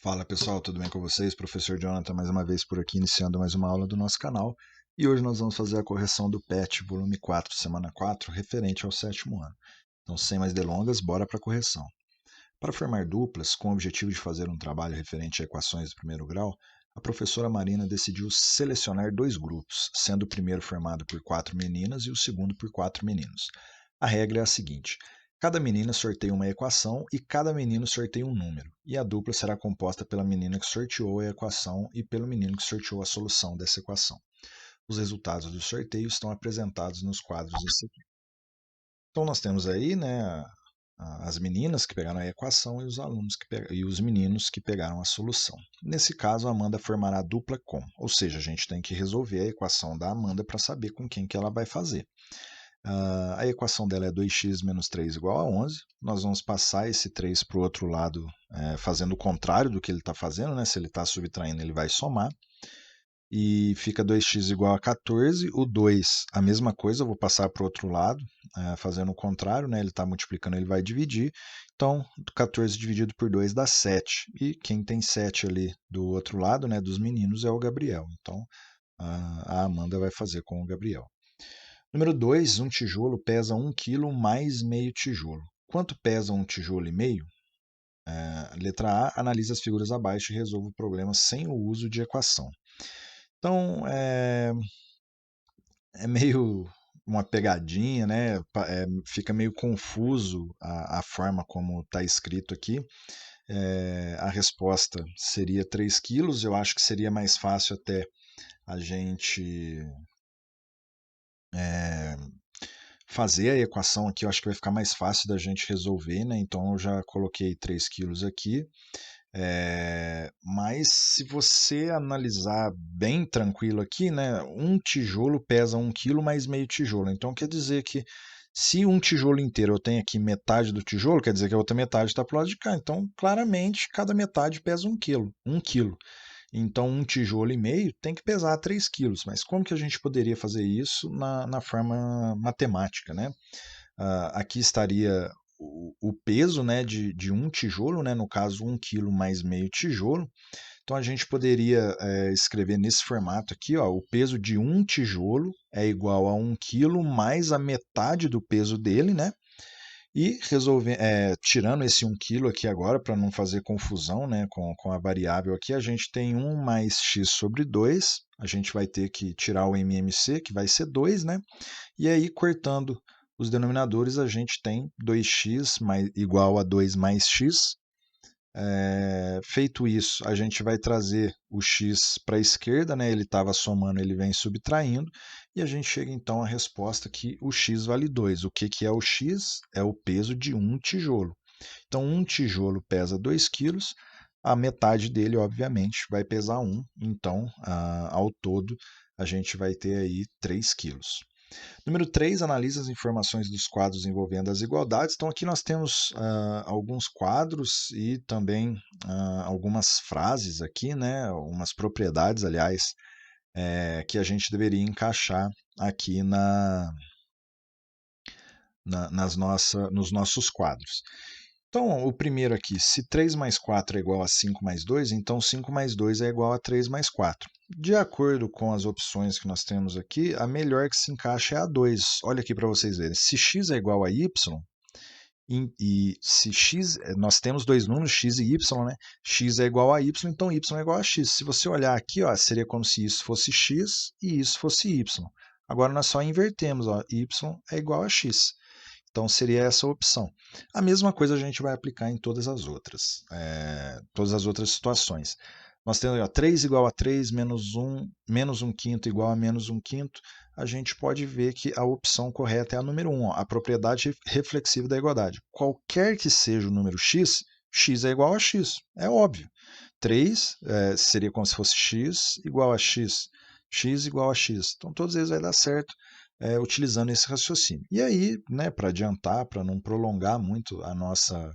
Fala pessoal, tudo bem com vocês? Professor Jonathan mais uma vez por aqui, iniciando mais uma aula do nosso canal. E hoje nós vamos fazer a correção do PET, volume 4, semana 4, referente ao sétimo ano. Então, sem mais delongas, bora para a correção. Para formar duplas, com o objetivo de fazer um trabalho referente a equações do primeiro grau, a professora Marina decidiu selecionar dois grupos, sendo o primeiro formado por 4 meninas e o segundo por 4 meninos. A regra é a seguinte: cada menina sorteia uma equação e cada menino sorteia um número, e a dupla será composta pela menina que sorteou a equação e pelo menino que sorteou a solução dessa equação. Os resultados do sorteio estão apresentados nos quadros a seguir. Então nós temos aí, né, as meninas que pegaram a equação e os alunos e os meninos que pegaram a solução. Nesse caso, a Amanda formará a dupla com, ou seja, a gente tem que resolver a equação da Amanda para saber com quem que ela vai fazer. A equação dela é 2x menos 3 igual a 11. Nós vamos passar esse 3 para o outro lado, fazendo o contrário do que ele está fazendo, né? Se ele está subtraindo, ele vai somar. E fica 2x igual a 14. O 2, a mesma coisa, eu vou passar para o outro lado, fazendo o contrário, né? Ele está multiplicando, ele vai dividir. Então, 14 dividido por 2 dá 7. E quem tem 7 ali do outro lado, né, dos meninos, é o Gabriel. Então, a Amanda vai fazer com o Gabriel. Número 2, um tijolo pesa 1 kg mais meio tijolo. Quanto pesa um tijolo e meio? Letra A, analise as figuras abaixo e resolva o problema sem o uso de equação. Então, é meio uma pegadinha, né? Fica meio confuso a forma como está escrito aqui. A resposta seria 3 quilos. Eu acho que seria mais fácil até a gente fazer a equação aqui. Eu acho que vai ficar mais fácil da gente resolver, né? Então eu já coloquei 3 quilos aqui. Mas se você analisar bem tranquilo aqui, né, um tijolo pesa 1 quilo mais meio tijolo. Então quer dizer que se um tijolo inteiro eu tenho aqui metade do tijolo, quer dizer que a outra metade está para o lado de cá. Então, claramente, cada metade pesa 1 quilo. 1 quilo. Então, um tijolo e meio tem que pesar 3 quilos. Mas como que a gente poderia fazer isso na forma matemática, né? Aqui estaria o peso, né, de um tijolo, né, no caso 1 quilo mais meio tijolo. Então a gente poderia escrever nesse formato aqui, ó, o peso de um tijolo é igual a 1 quilo mais a metade do peso dele, né? E tirando esse 1 quilo aqui agora, para não fazer confusão, né, com a variável aqui, a gente tem 1 mais x sobre 2, a gente vai ter que tirar o MMC, que vai ser 2, né? E aí, cortando os denominadores, a gente tem 2x igual a 2 mais x. Feito isso, a gente vai trazer o x para a esquerda, né? Ele estava somando, ele vem subtraindo, e a gente chega então à resposta que o x vale 2. O que é o x? É o peso de um tijolo. Então, um tijolo pesa 2 quilos, a metade dele, obviamente, vai pesar 1, então, ao todo, a gente vai ter aí 3 quilos. Número 3, analisa as informações dos quadros envolvendo as igualdades. Então, aqui nós temos alguns quadros e também algumas frases aqui, né, algumas propriedades, aliás, que a gente deveria encaixar aqui nos nossos quadros. Então, o primeiro aqui, se 3 mais 4 é igual a 5 mais 2, então 5 mais 2 é igual a 3 mais 4. De acordo com as opções que nós temos aqui, a melhor que se encaixa é a 2. Olha aqui para vocês verem. Se x é igual a y, e se x, nós temos dois números, x e y, né? X é igual a y, então y é igual a x. Se você olhar aqui, ó, seria como se isso fosse x e isso fosse y. Agora nós só invertemos, ó, y é igual a x. Então seria essa a opção. A mesma coisa a gente vai aplicar em todas as outras situações. Nós temos ó, 3 igual a 3, menos 1 quinto igual a menos 1 quinto. A gente pode ver que a opção correta é a número 1, ó, a propriedade reflexiva da igualdade. Qualquer que seja o número x, x é igual a x, é óbvio. 3 seria como se fosse x igual a x, x igual a x. Então todos eles vai dar certo utilizando esse raciocínio. E aí, né, para adiantar, para não prolongar muito a nossa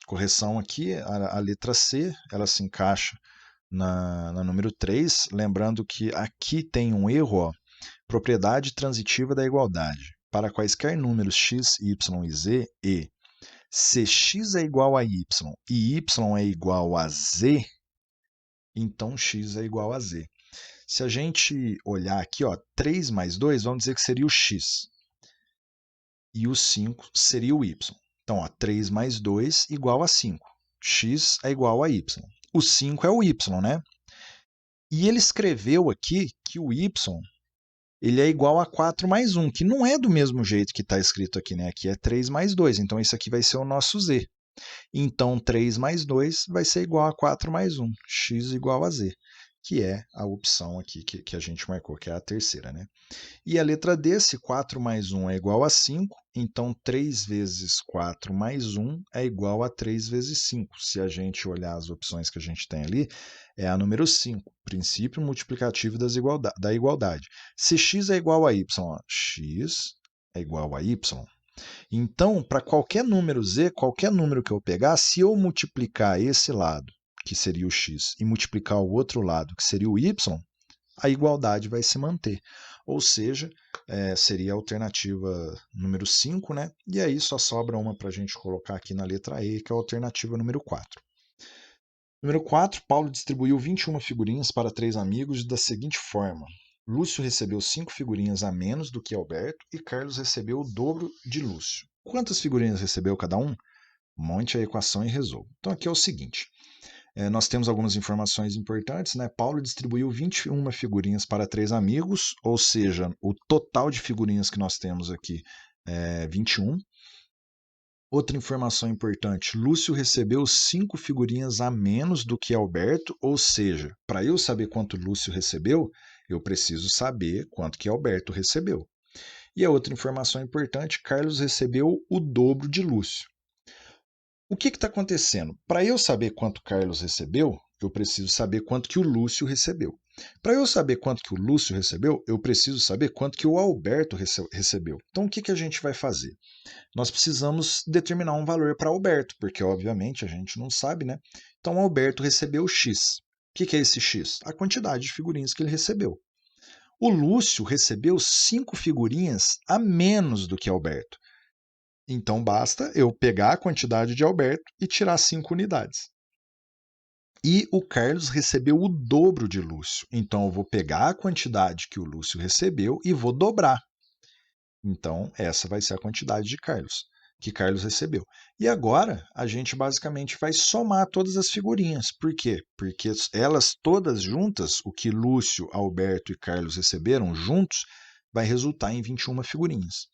correção aqui, a letra C, ela se encaixa na número 3, lembrando que aqui tem um erro, ó, propriedade transitiva da igualdade. Para quaisquer números x, y e z, e Se x é igual a y e y é igual a z, então x é igual a z. Se a gente olhar aqui, ó, 3 mais 2, vamos dizer que seria o x. E o 5 seria o y. Então, ó, 3 mais 2 igual a 5. X é igual a y. O 5 é o y, né? E ele escreveu aqui que o y ele é igual a 4 mais 1, que não é do mesmo jeito que está escrito aqui, né? Aqui é 3 mais 2, então isso aqui vai ser o nosso z. Então, 3 mais 2 vai ser igual a 4 mais 1, x igual a z, que é a opção aqui que a gente marcou, que é a terceira, né? E a letra D, se 4 mais 1 é igual a 5, então 3 vezes 4 mais 1 é igual a 3 vezes 5. Se a gente olhar as opções que a gente tem ali, é a número 5, princípio multiplicativo da igualdade. Se x é igual a y, ó, x é igual a y. Então, para qualquer número z, qualquer número que eu pegar, se eu multiplicar esse lado, que seria o x, e multiplicar o outro lado, que seria o y, a igualdade vai se manter. Ou seja, seria a alternativa número 5, né? E aí só sobra uma para a gente colocar aqui na letra E, que é a alternativa número 4. Número 4, Paulo distribuiu 21 figurinhas para 3 amigos da seguinte forma. Lúcio recebeu 5 figurinhas a menos do que Alberto e Carlos recebeu o dobro de Lúcio. Quantas figurinhas recebeu cada um? Monte a equação e resolva. Então aqui é o seguinte, nós temos algumas informações importantes, né? Paulo distribuiu 21 figurinhas para 3 amigos, ou seja, o total de figurinhas que nós temos aqui é 21. Outra informação importante, Lúcio recebeu 5 figurinhas a menos do que Alberto, ou seja, para eu saber quanto Lúcio recebeu, eu preciso saber quanto que Alberto recebeu. E a outra informação importante, Carlos recebeu o dobro de Lúcio. O que está acontecendo? Para eu saber quanto Carlos recebeu, eu preciso saber quanto que o Lúcio recebeu. Para eu saber quanto que o Lúcio recebeu, eu preciso saber quanto que o Alberto recebeu. Então, o que a gente vai fazer? Nós precisamos determinar um valor para Alberto, porque, obviamente, a gente não sabe, né? Então, Alberto recebeu X. O que é esse X? A quantidade de figurinhas que ele recebeu. O Lúcio recebeu 5 figurinhas a menos do que Alberto. Então basta eu pegar a quantidade de Alberto e tirar 5 unidades. E o Carlos recebeu o dobro de Lúcio. Então eu vou pegar a quantidade que o Lúcio recebeu e vou dobrar. Então essa vai ser a quantidade de Carlos, que Carlos recebeu. E agora a gente basicamente vai somar todas as figurinhas. Por quê? Porque elas todas juntas, o que Lúcio, Alberto e Carlos receberam juntos, vai resultar em 21 figurinhas.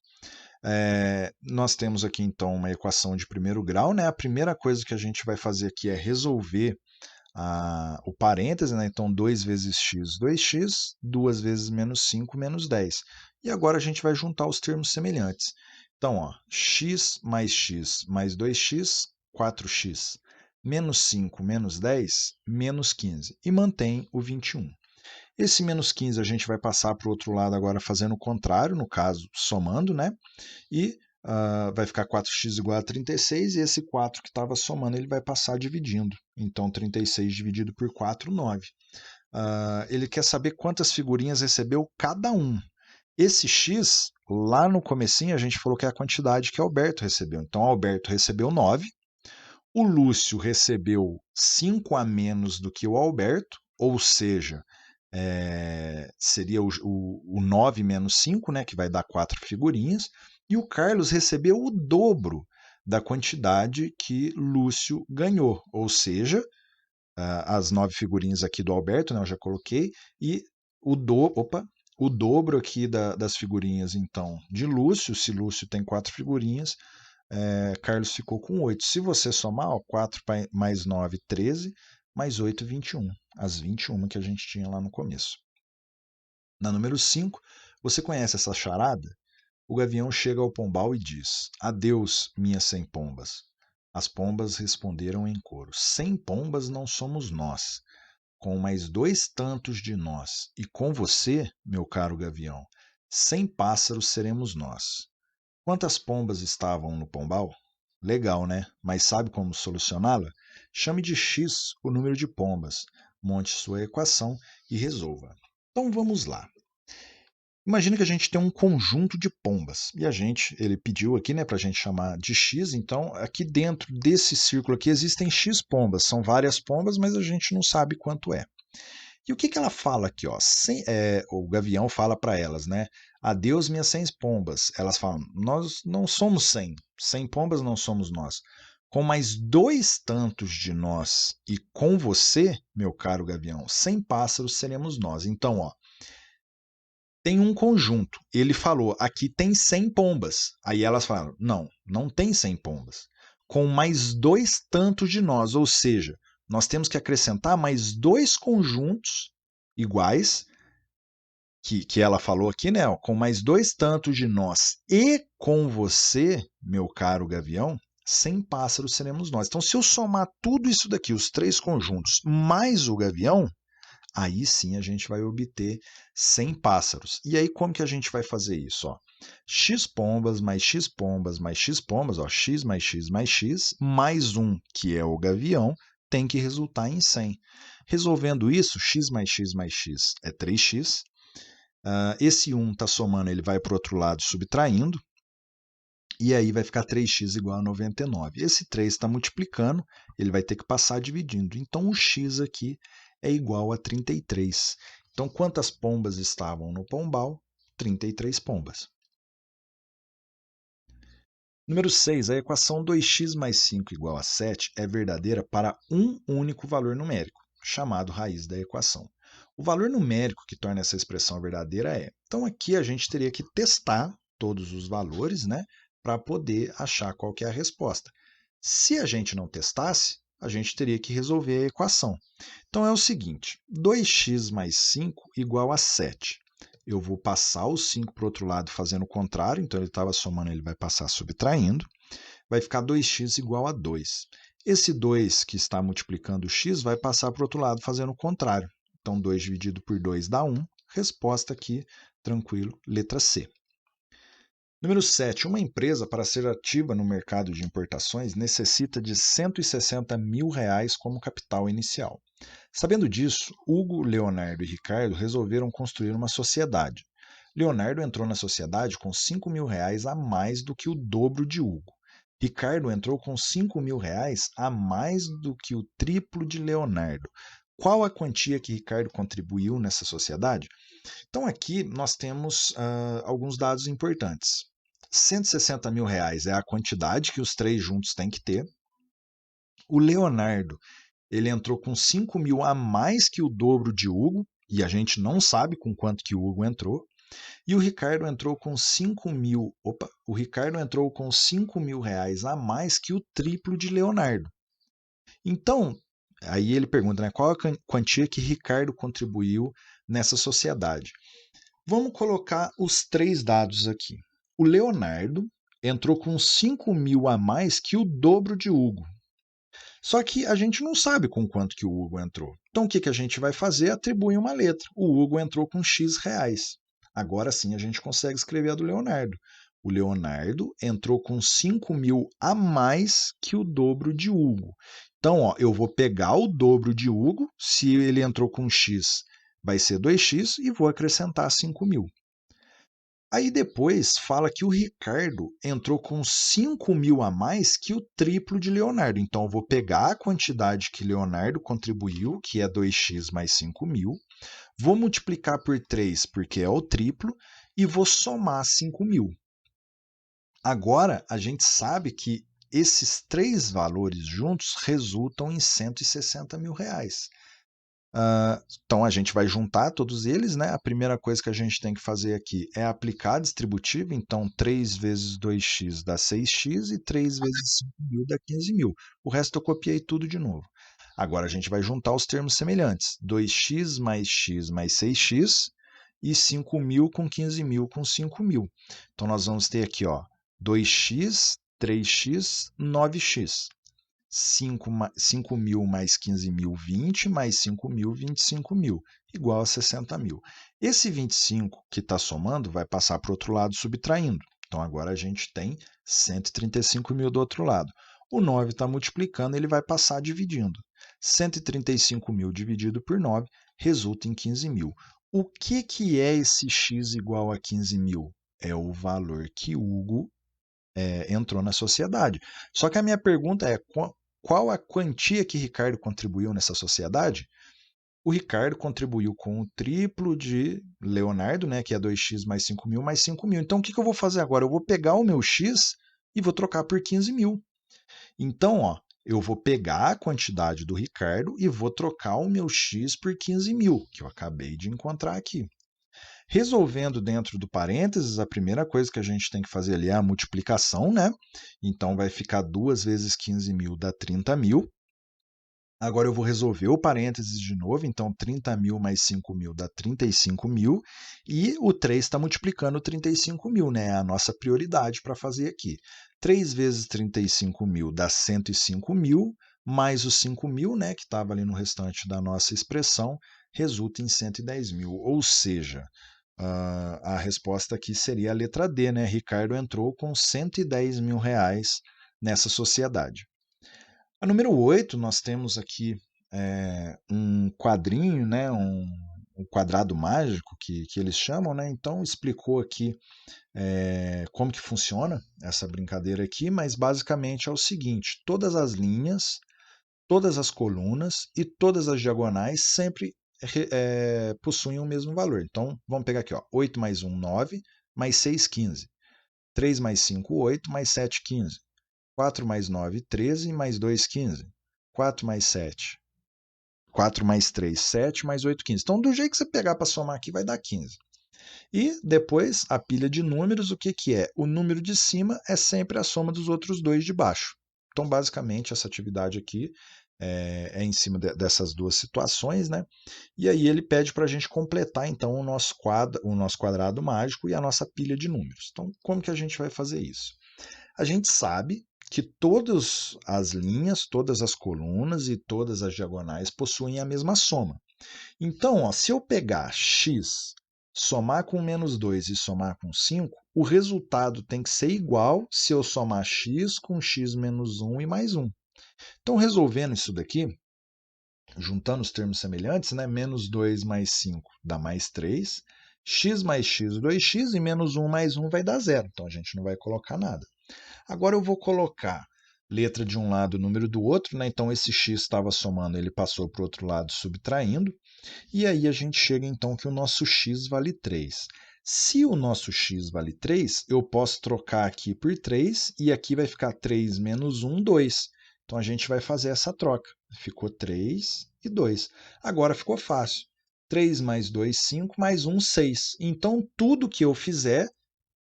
Nós temos aqui então uma equação de primeiro grau, né? A primeira coisa que a gente vai fazer aqui é resolver o parêntese, né? Então 2 vezes x, 2x, 2 vezes menos 5, menos 10. E agora a gente vai juntar os termos semelhantes. Então, ó, x mais 2x, 4x, menos 5, menos 10, menos 15. E mantém o 21. Esse menos 15 a gente vai passar para o outro lado agora fazendo o contrário, no caso, somando, né? E vai ficar 4x igual a 36, e esse 4 que estava somando, ele vai passar dividindo. Então, 36 dividido por 4, 9. Ele quer saber quantas figurinhas recebeu cada um. Esse x, lá no comecinho, a gente falou que é a quantidade que Alberto recebeu. Então, Alberto recebeu 9. O Lúcio recebeu 5 a menos do que o Alberto, ou seja, seria o 9 menos 5, né, que vai dar 4 figurinhas, e o Carlos recebeu o dobro da quantidade que Lúcio ganhou, ou seja, as 9 figurinhas aqui do Alberto, né, eu já coloquei, e o dobro aqui das figurinhas, então, de Lúcio. Se Lúcio tem 4 figurinhas, Carlos ficou com 8. Se você somar, ó, 4 mais 9, 13, mais 8, 21. As 21 que a gente tinha lá no começo. Na número 5, você conhece essa charada? O gavião chega ao pombal e diz: Adeus, minhas 100 pombas. As pombas responderam em coro: 100 pombas não somos nós. Com mais 2 tantos de nós, e com você, meu caro gavião, 100 pássaros seremos nós. Quantas pombas estavam no pombal? Legal, né? Mas sabe como solucioná-la? Chame de x o número de pombas, monte sua equação e resolva. Então vamos lá. Imagina que a gente tem um conjunto de pombas e ele pediu aqui, né, para a gente chamar de X. Então, aqui dentro desse círculo aqui existem X pombas. São várias pombas, mas a gente não sabe quanto é. E o que ela fala aqui, ó? O gavião fala para elas, né? Adeus, minhas 100 pombas. Elas falam, nós não somos 100. 100 pombas não somos nós. Com mais 2 tantos de nós e com você, meu caro gavião, 100 pássaros seremos nós. Então, ó, tem um conjunto. Ele falou, aqui tem 100 pombas. Aí elas falaram, não, não tem 100 pombas. Com mais 2 tantos de nós, ou seja, nós temos que acrescentar mais 2 conjuntos iguais, que ela falou aqui, né? Com mais 2 tantos de nós e com você, meu caro gavião, 100 pássaros seremos nós. Então, se eu somar tudo isso daqui, os 3 conjuntos, mais o gavião, aí sim a gente vai obter 100 pássaros. E aí como que a gente vai fazer isso? Ó? X pombas mais X pombas mais X pombas, ó, X mais X mais X, mais 1, que é o gavião, tem que resultar em 100. Resolvendo isso, X mais X mais X é 3X. Esse 1 está somando, ele vai para o outro lado subtraindo, e aí vai ficar 3x igual a 99. Esse 3 está multiplicando, ele vai ter que passar dividindo. Então, o x aqui é igual a 33. Então, quantas pombas estavam no pombal? 33 pombas. Número 6. A equação 2x mais 5 igual a 7 é verdadeira para um único valor numérico, chamado raiz da equação. O valor numérico que torna essa expressão verdadeira é... Então, aqui a gente teria que testar todos os valores, né, para poder achar qual que é a resposta. Se a gente não testasse, a gente teria que resolver a equação. Então, é o seguinte, 2x mais 5 igual a 7. Eu vou passar o 5 para o outro lado fazendo o contrário, então ele estava somando, ele vai passar subtraindo, vai ficar 2x igual a 2. Esse 2 que está multiplicando o x vai passar para o outro lado fazendo o contrário. Então, 2 dividido por 2 dá 1. Resposta aqui, tranquilo, letra C. Número 7. Uma empresa, para ser ativa no mercado de importações, necessita de R$160 mil como capital inicial. Sabendo disso, Hugo, Leonardo e Ricardo resolveram construir uma sociedade. Leonardo entrou na sociedade com R$5 mil a mais do que o dobro de Hugo. Ricardo entrou com R$5 mil a mais do que o triplo de Leonardo. Qual a quantia que Ricardo contribuiu nessa sociedade? Então aqui nós temos alguns dados importantes. R$160 mil é a quantidade que os três juntos têm que ter. O Leonardo, ele entrou com 5 mil a mais que o dobro de Hugo, e a gente não sabe com quanto que o Hugo entrou. E o Ricardo entrou com 5 mil. O Ricardo entrou com 5 mil reais a mais que o triplo de Leonardo. Então, aí ele pergunta, né, qual a quantia que Ricardo contribuiu nessa sociedade? Vamos colocar os 3 dados aqui. O Leonardo entrou com 5 mil a mais que o dobro de Hugo. Só que a gente não sabe com quanto que o Hugo entrou. Então o que a gente vai fazer? Atribuir uma letra. O Hugo entrou com X reais. Agora sim a gente consegue escrever a do Leonardo. O Leonardo entrou com 5 mil a mais que o dobro de Hugo. Então, ó, eu vou pegar o dobro de Hugo, se ele entrou com X, vai ser 2x, e vou acrescentar 5 mil. Aí depois fala que o Ricardo entrou com 5 mil a mais que o triplo de Leonardo. Então eu vou pegar a quantidade que Leonardo contribuiu, que é 2x mais 5 mil, vou multiplicar por 3, porque é o triplo, e vou somar 5 mil. Agora a gente sabe que esses 3 valores juntos resultam em R$160 mil. Então a gente vai juntar todos eles, né? A primeira coisa que a gente tem que fazer aqui é aplicar a distributiva, então 3 vezes 2x dá 6x e 3 vezes 5 mil dá 15 mil. O resto eu copiei tudo de novo. Agora a gente vai juntar os termos semelhantes, 2x mais x mais 6x e 5 mil com 15 mil com 5 mil. Então nós vamos ter aqui, ó, 2x, 3x, 9x. 5 mil mais 15 mil, 20, mais 5 mil, 25 mil, igual a 60 mil. Esse 25 que está somando vai passar para o outro lado subtraindo. Então, agora a gente tem 135 mil do outro lado. O 9 está multiplicando, ele vai passar dividindo. 135 mil dividido por 9 resulta em 15 mil. O que é esse x igual a 15.000? É o valor que Hugo entrou na sociedade. Só que a minha pergunta é, qual a quantia que Ricardo contribuiu nessa sociedade? O Ricardo contribuiu com o triplo de Leonardo, né, que é 2x mais 5.000 mais 5.000. Então, o que eu vou fazer agora? Eu vou pegar o meu x e vou trocar por 15.000. Então, ó, eu vou pegar a quantidade do Ricardo e vou trocar o meu x por 15.000, que eu acabei de encontrar aqui. Resolvendo dentro do parênteses, a primeira coisa que a gente tem que fazer ali é a multiplicação, né? Então, vai ficar 2 vezes 15.000 dá 30.000. Agora eu vou resolver o parênteses de novo, então 30.000 mais 5.000 dá 35.000, e o 3 está multiplicando 35.000, né? É a nossa prioridade para fazer aqui. 3 vezes 35.000 dá 105.000, mais os 5.000, né, que estava ali no restante da nossa expressão, resulta em 110.000, ou seja, a resposta aqui seria a letra D, né? Ricardo entrou com 110 mil reais nessa sociedade. A número 8, nós temos aqui um quadrinho, né, um quadrado mágico que eles chamam, né? Então explicou aqui como que funciona essa brincadeira aqui, mas basicamente é o seguinte: todas as linhas, todas as colunas e todas as diagonais sempre possuem o mesmo valor. Então vamos pegar aqui, ó, 8 mais 1, 9, mais 6, 15. 3 mais 5, 8, mais 7, 15. 4 mais 9, 13, mais 2, 15. 4 mais 7. 4 mais 3, 7, mais 8, 15. Então, do jeito que você pegar para somar aqui, vai dar 15. E depois, a pilha de números, o que é? O número de cima é sempre a soma dos outros dois de baixo. Então, basicamente, essa atividade aqui é em cima dessas duas situações, né? E aí ele pede para a gente completar, então, o nosso quadrado mágico e a nossa pilha de números. Então, como que a gente vai fazer isso? A gente sabe que todas as linhas, todas as colunas e todas as diagonais possuem a mesma soma. Então, ó, se eu pegar x, somar com menos 2 e somar com 5, o resultado tem que ser igual se eu somar x com x menos 1 e mais 1. Então, resolvendo isso daqui, juntando os termos semelhantes, né, menos 2 mais 5 dá mais 3, x mais x, 2x, e menos 1 mais 1 vai dar 0. Então, a gente não vai colocar nada. Agora eu vou colocar letra de um lado, número do outro, né? Então esse x estava somando, ele passou para o outro lado subtraindo, e aí a gente chega então que o nosso x vale 3. Se o nosso x vale 3, eu posso trocar aqui por 3, e aqui vai ficar 3 menos 1, 2. Então a gente vai fazer essa troca. Ficou 3 e 2. Agora ficou fácil. 3 mais 2, 5, mais 1, 6. Então tudo que eu fizer,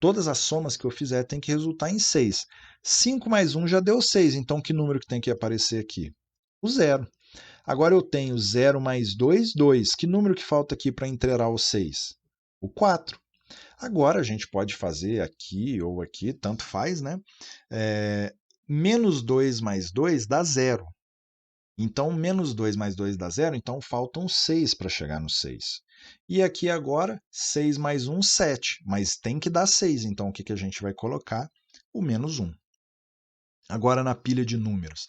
todas as somas que eu fizer tem que resultar em 6. 5 mais 1 já deu 6, então que número que tem que aparecer aqui? O zero. Agora eu tenho 0 mais 2, 2. Que número que falta aqui para inteirar o 6? O 4. Agora a gente pode fazer aqui ou aqui, tanto faz, né? Menos 2 mais 2 dá 0. Então, menos 2 mais 2 dá 0, então faltam 6 para chegar no 6. E aqui agora, 6 mais 1, 7. Mas tem que dar 6, então o que a gente vai colocar? O menos 1. Agora na pilha de números.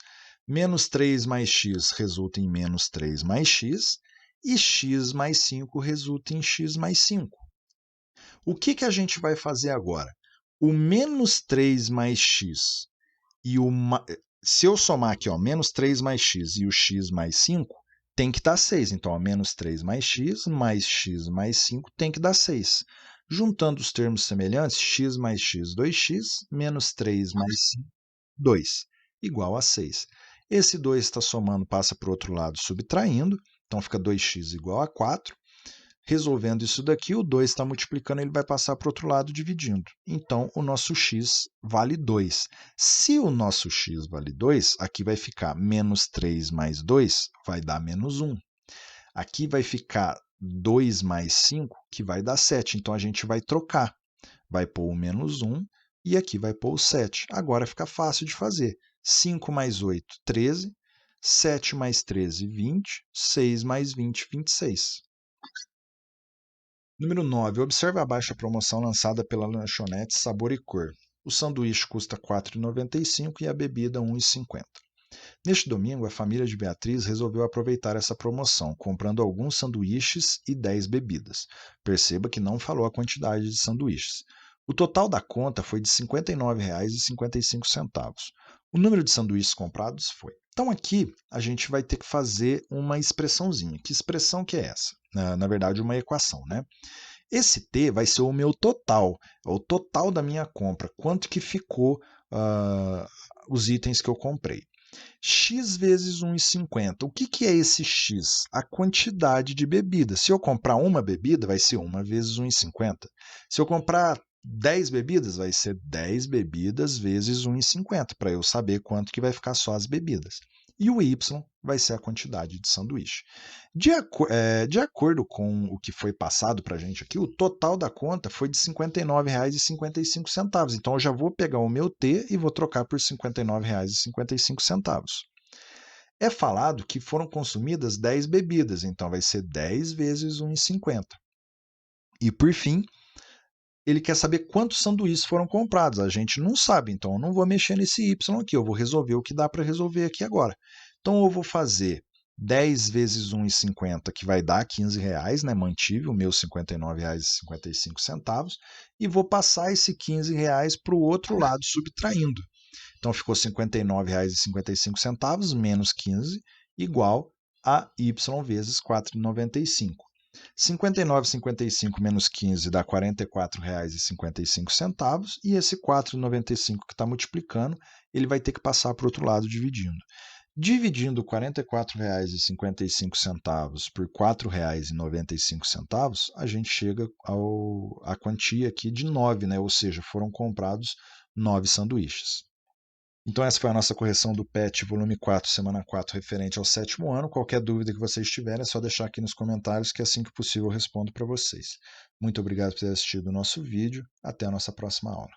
Menos 3 mais x resulta em menos 3 mais x, e x mais 5 resulta em x mais 5. O que a gente vai fazer agora? O menos 3 mais x e o... Se eu somar aqui, ó, menos 3 mais x e o x mais 5, tem que dar 6. Então, ó, menos 3 mais x mais 5 tem que dar 6. Juntando os termos semelhantes, x mais x, 2x, menos 3 mais 5, 2, igual a 6. Esse 2 está somando, passa para o outro lado subtraindo, então fica 2x igual a 4. Resolvendo isso daqui, o 2 está multiplicando, ele vai passar para o outro lado dividindo. Então, o nosso x vale 2. Se o nosso x vale 2, aqui vai ficar menos 3 mais 2, vai dar menos 1. Aqui vai ficar 2 mais 5, que vai dar 7. Então, a gente vai trocar. Vai pôr o menos 1 e aqui vai pôr o 7. Agora fica fácil de fazer. 5 mais 8, 13. 7 mais 13, 20. 6 mais 20, 26. Número 9. Observe abaixo a promoção lançada pela lanchonete Sabor e Cor. O sanduíche custa R$ 4,95 e a bebida R$ 1,50. Neste domingo, a família de Beatriz resolveu aproveitar essa promoção, comprando alguns sanduíches e 10 bebidas. Perceba que não falou a quantidade de sanduíches. O total da conta foi de R$ 59,55. O número de sanduíches comprados foi. Então aqui a gente vai ter que fazer uma expressãozinha. Que expressão que é essa? Na verdade, uma equação, né? Esse T vai ser o meu total, o total da minha compra, quanto que ficou os itens que eu comprei. X vezes 1,50. O que é esse X? A quantidade de bebida. Se eu comprar uma bebida, vai ser 1 vezes 1,50. Se eu comprar 10 bebidas, vai ser 10 bebidas vezes 1,50, para eu saber quanto que vai ficar só as bebidas. E o Y vai ser a quantidade de sanduíche. De acordo com o que foi passado para a gente aqui, o total da conta foi de R$ 59,55. Então, eu já vou pegar o meu T e vou trocar por R$ 59,55. É falado que foram consumidas 10 bebidas, então vai ser 10 vezes 1,50. E, por fim, ele quer saber quantos sanduíches foram comprados. A gente não sabe, então eu não vou mexer nesse Y aqui, eu vou resolver o que dá para resolver aqui agora. Então eu vou fazer 10 vezes 1,50, que vai dar R$15, né? Mantive o meu R$ 59,55, e vou passar esse R$15 para o outro lado, subtraindo. Então ficou R$ 59,55 menos 15 igual a Y vezes 4,95. 59,55 menos 15 dá R$ 44,55, e esse 4,95 que está multiplicando, ele vai ter que passar para o outro lado dividindo. Dividindo R$ 44,55 por R$ 4,95, a gente chega à quantia aqui de 9, né? Ou seja, foram comprados 9 sanduíches. Então essa foi a nossa correção do PET volume 4, semana 4, referente ao 7º ano. Qualquer dúvida que vocês tiverem é só deixar aqui nos comentários que assim que possível eu respondo para vocês. Muito obrigado por ter assistido o nosso vídeo. Até a nossa próxima aula.